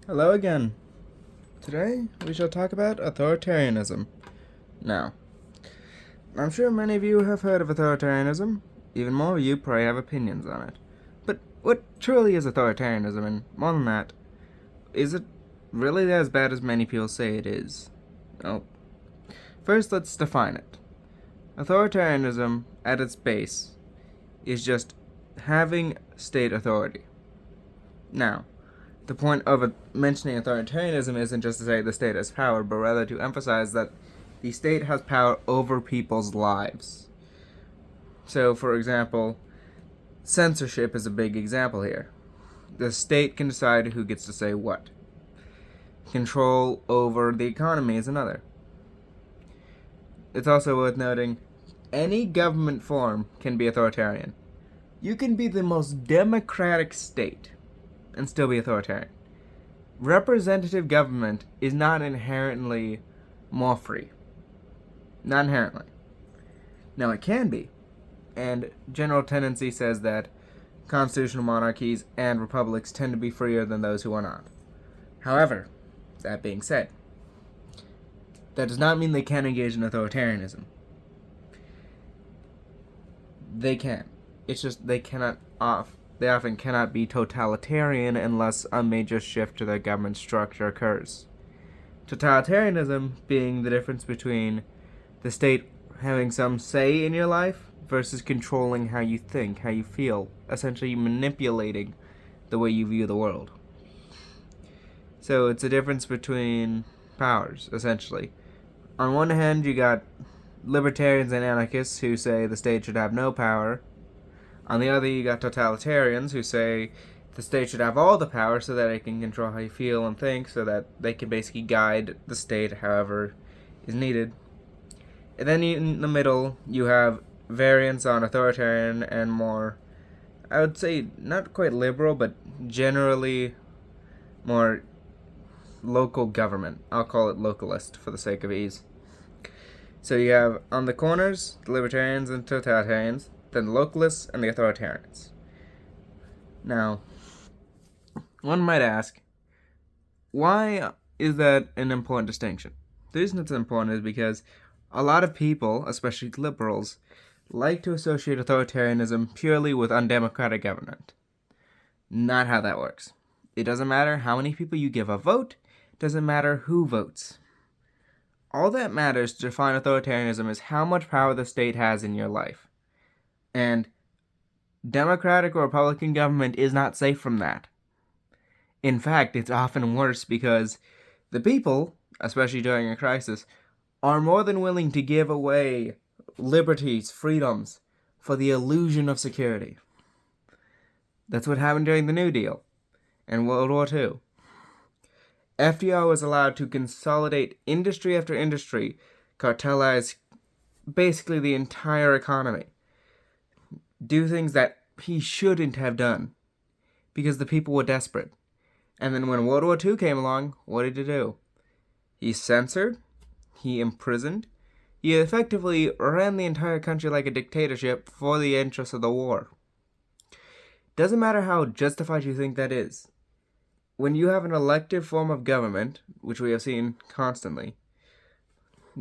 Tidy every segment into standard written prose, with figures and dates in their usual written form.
Hello again. Today we shall talk about authoritarianism. Now, I'm sure many of you have heard of authoritarianism. Even more of you probably have opinions on it. But what truly is authoritarianism, and more than that, is it really as bad as many people say it is? Well, first let's define it. Authoritarianism, at its base, is just having state authority. Now, the point of mentioning authoritarianism isn't just to say the state has power, but rather to emphasize that the state has power over people's lives. So, for example, censorship is a big example here. The state can decide who gets to say what. Control over the economy is another. It's also worth noting any government form can be authoritarian. You can be the most democratic state and still be authoritarian. Representative government is not inherently more free. Not inherently. Now, it can be. And general tendency says that constitutional monarchies and republics tend to be freer than those who are not. However, that being said, that does not mean they can engage in authoritarianism. They can. It's just they often cannot be totalitarian unless a major shift to their government structure occurs. Totalitarianism being the difference between the state having some say in your life versus controlling how you think, how you feel, essentially manipulating the way you view the world. So it's a difference between powers, essentially. On one hand, you got libertarians and anarchists who say the state should have no power. On the other, you got totalitarians who say the state should have all the power so that it can control how you feel and think, so that they can basically guide the state however is needed. And then in the middle, you have variants on authoritarian and more, I would say, not quite liberal, but generally more local government. I'll call it localist for the sake of ease. So you have on the corners the libertarians and totalitarians, then the localists and the authoritarians. Now, one might ask, why is that an important distinction? The reason it's important is because a lot of people, especially liberals, like to associate authoritarianism purely with undemocratic government. Not how that works. It doesn't matter how many people you give a vote, it doesn't matter who votes. All that matters to define authoritarianism is how much power the state has in your life. And democratic or republican government is not safe from that. In fact, it's often worse because the people, especially during a crisis, are more than willing to give away liberties, freedoms, for the illusion of security. That's what happened during the New Deal and World War II. FDR was allowed to consolidate industry after industry, cartelize basically the entire economy, do things that he shouldn't have done because the people were desperate. And then when World War II came along, what did he do? He censored, he imprisoned, he effectively ran the entire country like a dictatorship for the interests of the war. Doesn't matter how justified you think that is. When you have an elective form of government, which we have seen constantly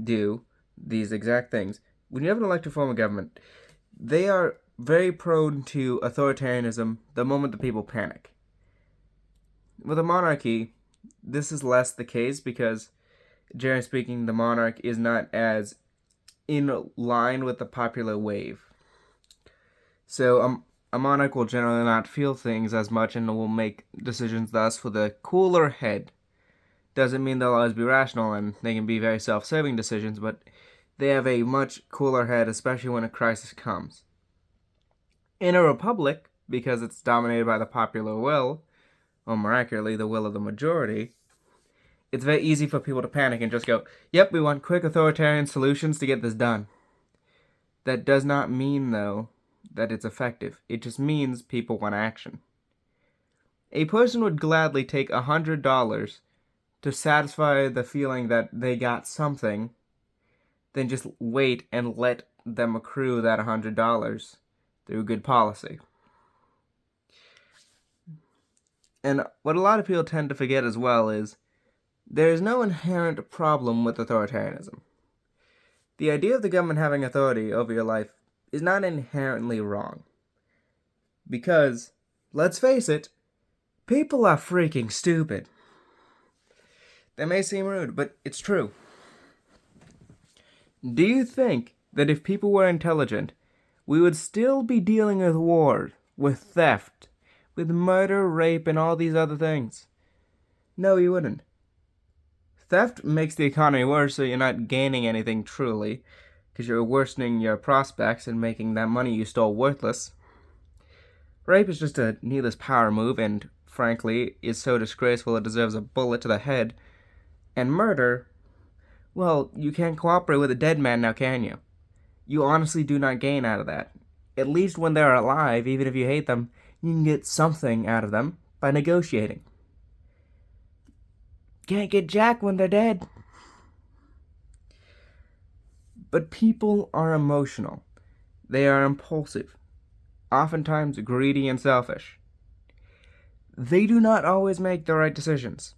do these exact things, when you have an elective form of government, they are very prone to authoritarianism the moment the people panic. With a monarchy, this is less the case because, generally speaking, the monarch is not as in line with the popular wave. So a monarch will generally not feel things as much and will make decisions thus with a cooler head. Doesn't mean they'll always be rational and they can be very self-serving decisions, but they have a much cooler head, especially when a crisis comes. In a republic, because it's dominated by the popular will, or more accurately, the will of the majority, it's very easy for people to panic and just go, yep, we want quick authoritarian solutions to get this done. That does not mean, though, that it's effective. It just means people want action. A person would gladly take $100 to satisfy the feeling that they got something, than just wait and let them accrue that $100 through good policy. And what a lot of people tend to forget as well is there is no inherent problem with authoritarianism. The idea of the government having authority over your life is not inherently wrong. Because, let's face it, people are freaking stupid. That may seem rude, but it's true. Do you think that if people were intelligent, we would still be dealing with war, with theft, with murder, rape, and all these other things? No, you wouldn't. Theft makes the economy worse, so you're not gaining anything truly, because you're worsening your prospects and making that money you stole worthless. Rape is just a needless power move, and frankly, is so disgraceful it deserves a bullet to the head. And murder, well, you can't cooperate with a dead man now, can you? You honestly do not gain out of that. At least when they're alive, even if you hate them, you can get something out of them by negotiating. Can't get jack when they're dead. But people are emotional. They are impulsive, oftentimes greedy and selfish. They do not always make the right decisions.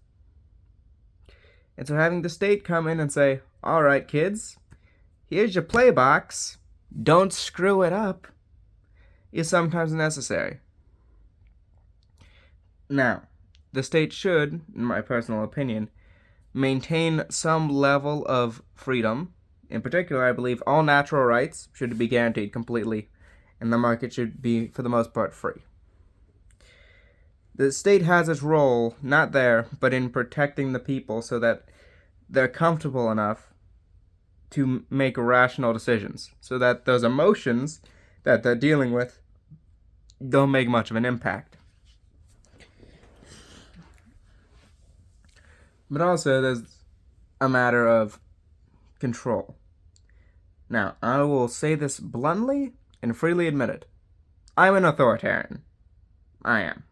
And so having the state come in and say, all right, kids, here's your play box, don't screw it up, is sometimes necessary. Now, the state should, in my personal opinion, maintain some level of freedom. In particular, I believe all natural rights should be guaranteed completely, and the market should be, for the most part, free. The state has its role, not there, but in protecting the people so that they're comfortable enough to make rational decisions, so that those emotions that they're dealing with don't make much of an impact. But also, there's a matter of control. Now, I will say this bluntly and freely admit it. I'm an authoritarian. I am.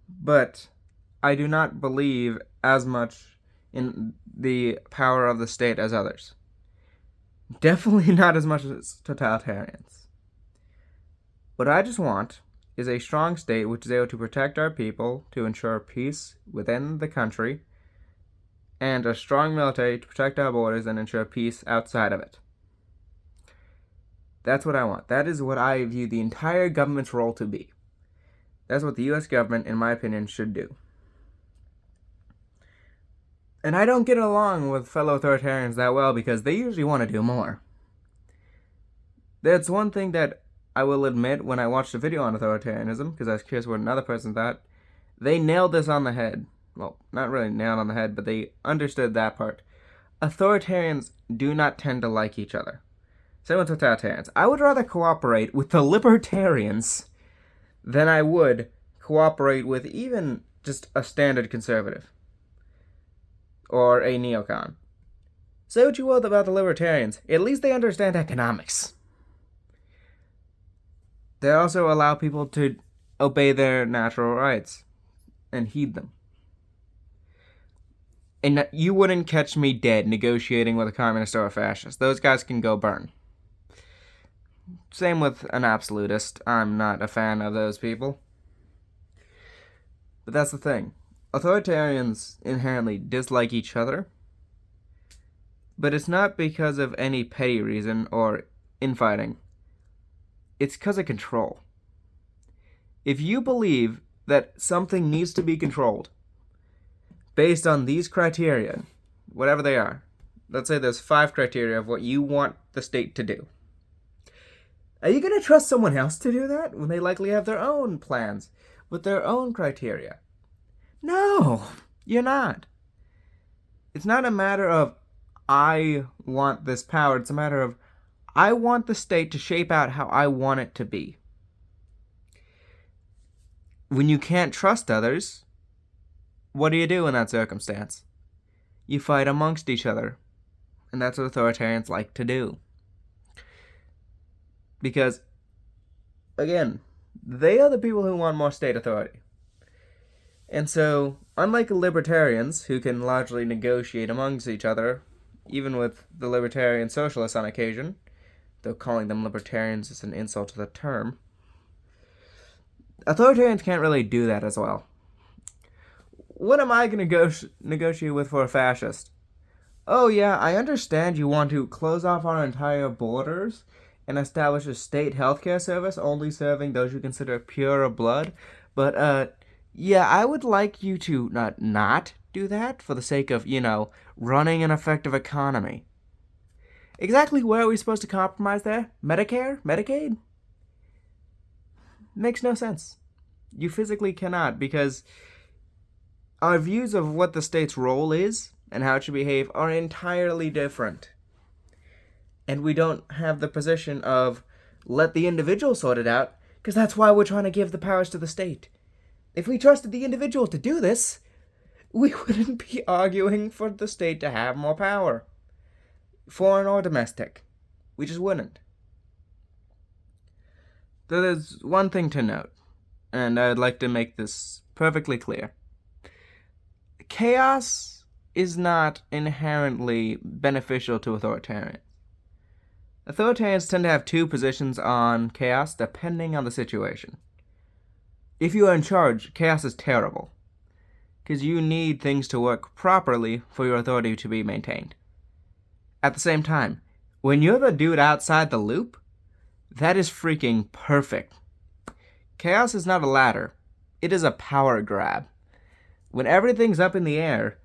But I do not believe as much in the power of the state as others. Definitely not as much as totalitarians. What I just want is a strong state which is able to protect our people, to ensure peace within the country, and a strong military to protect our borders and ensure peace outside of it. That's what I want. That is what I view the entire government's role to be. That's what the U.S. government, in my opinion, should do. And I don't get along with fellow authoritarians that well because they usually want to do more. That's one thing that I will admit when I watched a video on authoritarianism, because I was curious what another person thought. They nailed this on the head. Well, not really nailed on the head, but they understood that part. Authoritarians do not tend to like each other. Same with totalitarians. I would rather cooperate with the libertarians than I would cooperate with even just a standard conservative or a neocon. Say what you will about the libertarians, at least they understand economics. They also allow people to obey their natural rights and heed them. And you wouldn't catch me dead negotiating with a communist or a fascist. Those guys can go burn. Same with an absolutist. I'm not a fan of those people. But that's the thing. Authoritarians inherently dislike each other. But it's not because of any petty reason or infighting. It's because of control. If you believe that something needs to be controlled based on these criteria, whatever they are, let's say there's 5 criteria of what you want the state to do. Are you going to trust someone else to do that when they likely have their own plans with their own criteria? No, you're not. It's not a matter of I want this power. It's a matter of I want the state to shape out how I want it to be. When you can't trust others, what do you do in that circumstance? You fight amongst each other. And that's what authoritarians like to do. Because, again, they are the people who want more state authority. And so, unlike libertarians, who can largely negotiate amongst each other, even with the libertarian socialists on occasion, though calling them libertarians is an insult to the term, Authoritarians can't really do that as well. What am I going to negotiate with for a fascist? Oh, yeah, I understand you want to close off our entire borders and establish a state healthcare service only serving those you consider pure of blood. But, yeah, I would like you to not do that for the sake of, running an effective economy. Exactly where are we supposed to compromise there? Medicare? Medicaid? Makes no sense. You physically cannot, because our views of what the state's role is and how it should behave are entirely different. And we don't have the position of let the individual sort it out, because that's why we're trying to give the powers to the state. If we trusted the individual to do this, we wouldn't be arguing for the state to have more power. Foreign or domestic. We just wouldn't. There's one thing to note, and I'd like to make this perfectly clear. Chaos is not inherently beneficial to authoritarians. Authoritarians tend to have two positions on chaos depending on the situation. If you are in charge, chaos is terrible, because you need things to work properly for your authority to be maintained. At the same time, when you're the dude outside the loop, that is freaking perfect. Chaos is not a ladder, it is a power grab. When everything's up in the air,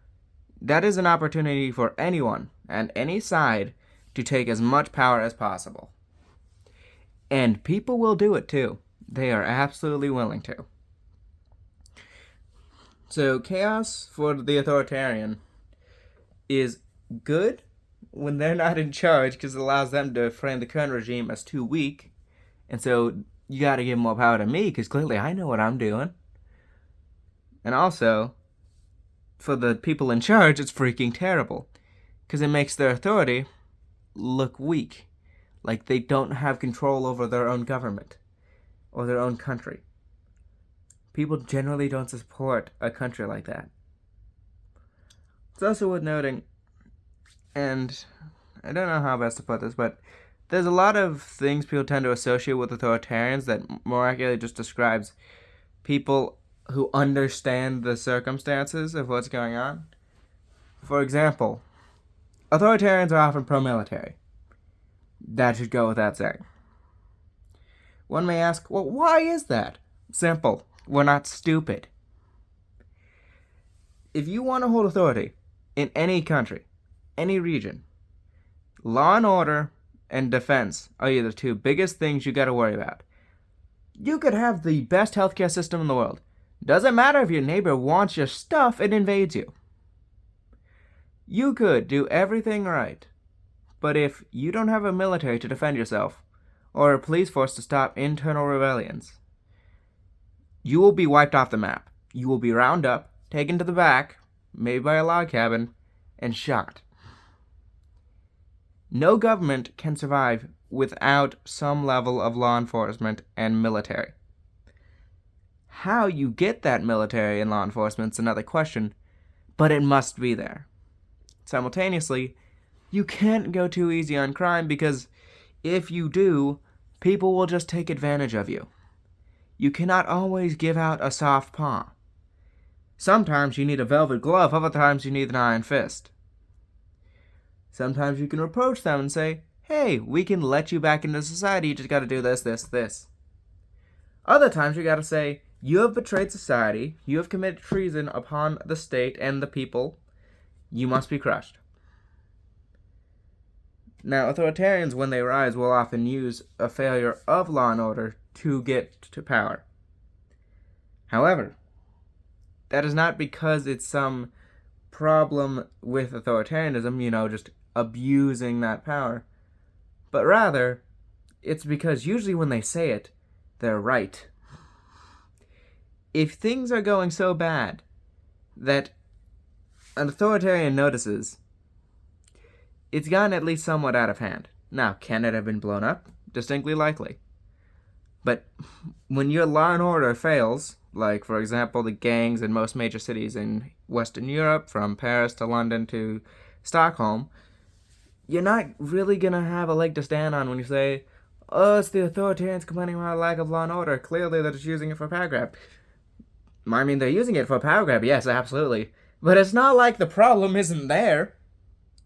that is an opportunity for anyone and any side to take as much power as possible. And people will do it too. They are absolutely willing to. So chaos for the authoritarian is good when they're not in charge, because it allows them to frame the current regime as too weak. And so you gotta give more power to me, because clearly I know what I'm doing. And also, for the people in charge, it's freaking terrible, because it makes their authority look weak, like they don't have control over their own government or their own country. People generally don't support a country like that. It's also worth noting, and I don't know how best to put this, but there's a lot of things people tend to associate with authoritarians that more accurately just describes people who understand the circumstances of what's going on. For example, authoritarians are often pro-military. That should go without saying. One may ask, well, why is that? Simple. We're not stupid. If you want to hold authority in any country, any region, law and order and defense are the two biggest things you gotta worry about. You could have the best healthcare system in the world. Doesn't matter if your neighbor wants your stuff and invades you. You could do everything right, but if you don't have a military to defend yourself, or a police force to stop internal rebellions, you will be wiped off the map. You will be rounded up, taken to the back, maybe by a log cabin, and shot. No government can survive without some level of law enforcement and military. How you get that military and law enforcement is another question, but it must be there. Simultaneously, you can't go too easy on crime, because if you do, people will just take advantage of you. You cannot always give out a soft paw. Sometimes you need a velvet glove, other times you need an iron fist. Sometimes you can approach them and say, hey, we can let you back into society, you just gotta do this, this, this. Other times you gotta say, you have betrayed society, you have committed treason upon the state and the people, you must be crushed. Now, authoritarians, when they rise, will often use a failure of law and order to get to power. However, that is not because it's some problem with authoritarianism, just abusing that power, but rather, it's because usually when they say it, they're right. If things are going so bad that an authoritarian notices, it's gotten at least somewhat out of hand. Now, can it have been blown up? Distinctly likely. But when your law and order fails, like, for example, the gangs in most major cities in Western Europe, from Paris to London to Stockholm, you're not really going to have a leg to stand on when you say, Oh, it's the authoritarians complaining about lack of law and order. Clearly, they're just using it for power grab. I mean, they're using it for power grab, yes, absolutely. But it's not like the problem isn't there.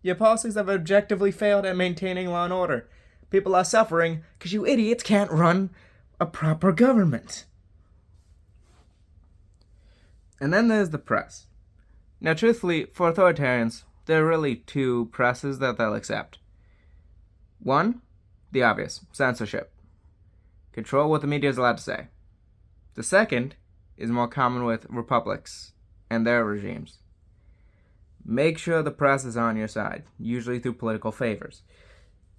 Your policies have objectively failed at maintaining law and order. People are suffering because you idiots can't run a proper government. And then there's the press. Now, truthfully, for authoritarians, there are really two presses that they'll accept. One, the obvious, censorship. Control what the media is allowed to say. The second is more common with republics and their regimes. Make sure the press is on your side, usually through political favors.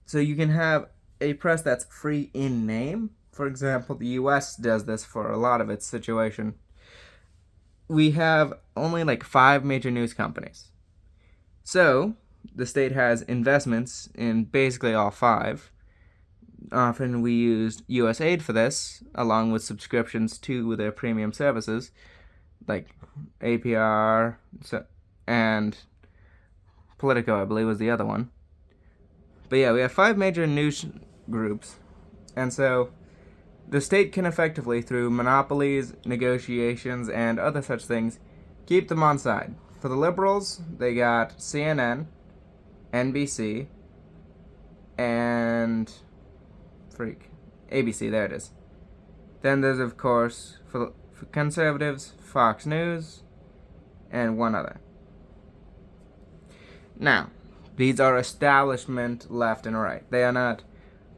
So you can have a press that's free in name. For example, the US does this for a lot of its situation. We have only like 5 major news companies. So, the state has investments in basically all 5. Often we used US Aid for this, along with subscriptions to their premium services, like APR and Politico, I believe, was the other one. But yeah, we have 5 major news groups, and so the state can effectively, through monopolies, negotiations, and other such things, keep them on side. For the liberals, they got CNN, NBC, and ABC, there it is. Then there's, of course, for conservatives, Fox News, and one other. Now, these are establishment left and right. They are not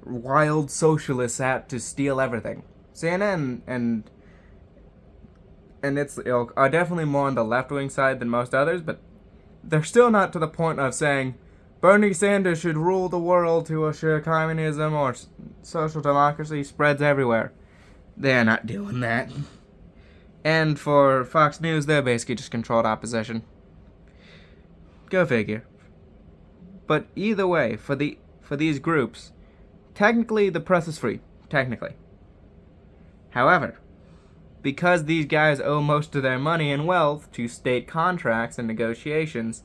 wild socialists out to steal everything. CNN and its ilk are definitely more on the left-wing side than most others, but they're still not to the point of saying Bernie Sanders should rule the world to assure communism or social democracy spreads everywhere. They're not doing that. And for Fox News, they're basically just controlled opposition. Go figure. But either way, for these groups, technically the press is free. Technically. However, because these guys owe most of their money and wealth to state contracts and negotiations,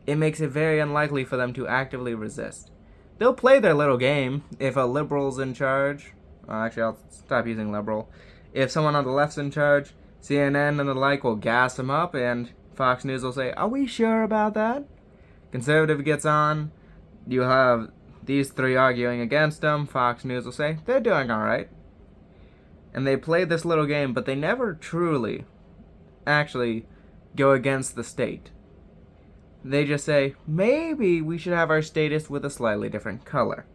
it makes it very unlikely for them to actively resist. They'll play their little game if a liberal's in charge. Actually, I'll stop using liberal. If someone on the left's in charge, CNN and the like will gas them up, and Fox News will say, "Are we sure about that?" Conservative gets on, you have these 3 arguing against them, Fox News will say, "They're doing alright." And they play this little game, but they never truly, actually, go against the state. They just say, maybe we should have our status with a slightly different color.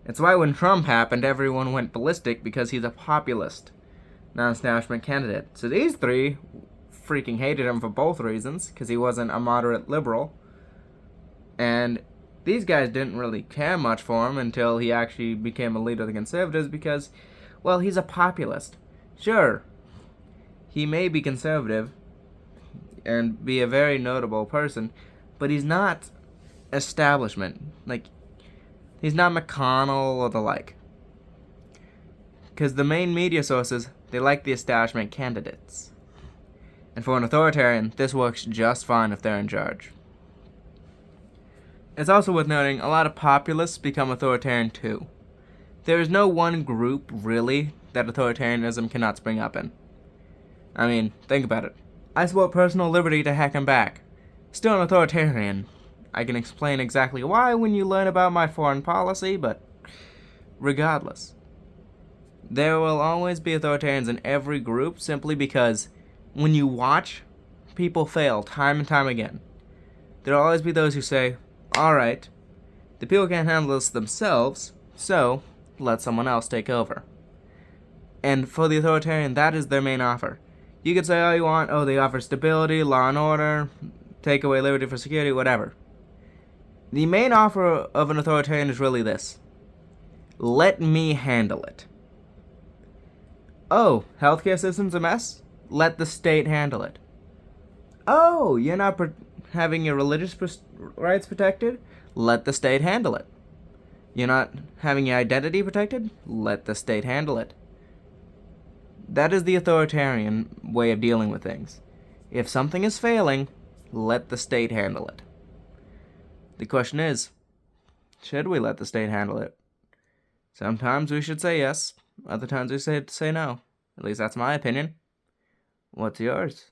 It's why when Trump happened, everyone went ballistic because he's a populist, non-establishment candidate. So these 3 freaking hated him for both reasons, because he wasn't a moderate liberal. And these guys didn't really care much for him until he actually became a leader of the conservatives because, well, he's a populist. Sure, he may be conservative and be a very notable person, but he's not establishment. Like, he's not McConnell or the like. Because the main media sources, they like the establishment candidates. And for an authoritarian, this works just fine if they're in charge. It's also worth noting, a lot of populists become authoritarian too. There is no one group, really, that authoritarianism cannot spring up in. I mean, think about it. I support personal liberty to heck and back. Still an authoritarian. I can explain exactly why when you learn about my foreign policy, but regardless. There will always be authoritarians in every group simply because when you watch people fail time and time again, there will always be those who say, alright, the people can't handle this themselves, so let someone else take over. And for the authoritarian, that is their main offer. You could say all you want, they offer stability, law and order, take away liberty for security, whatever. The main offer of an authoritarian is really this. Let me handle it. Oh, healthcare system's a mess? Let the state handle it. Oh, you're not having your religious rights protected? Let the state handle it. You're not having your identity protected? Let the state handle it. That is the authoritarian way of dealing with things. If something is failing, let the state handle it. The question is, should we let the state handle it? Sometimes we should say yes, other times we say no. At least that's my opinion. What's yours?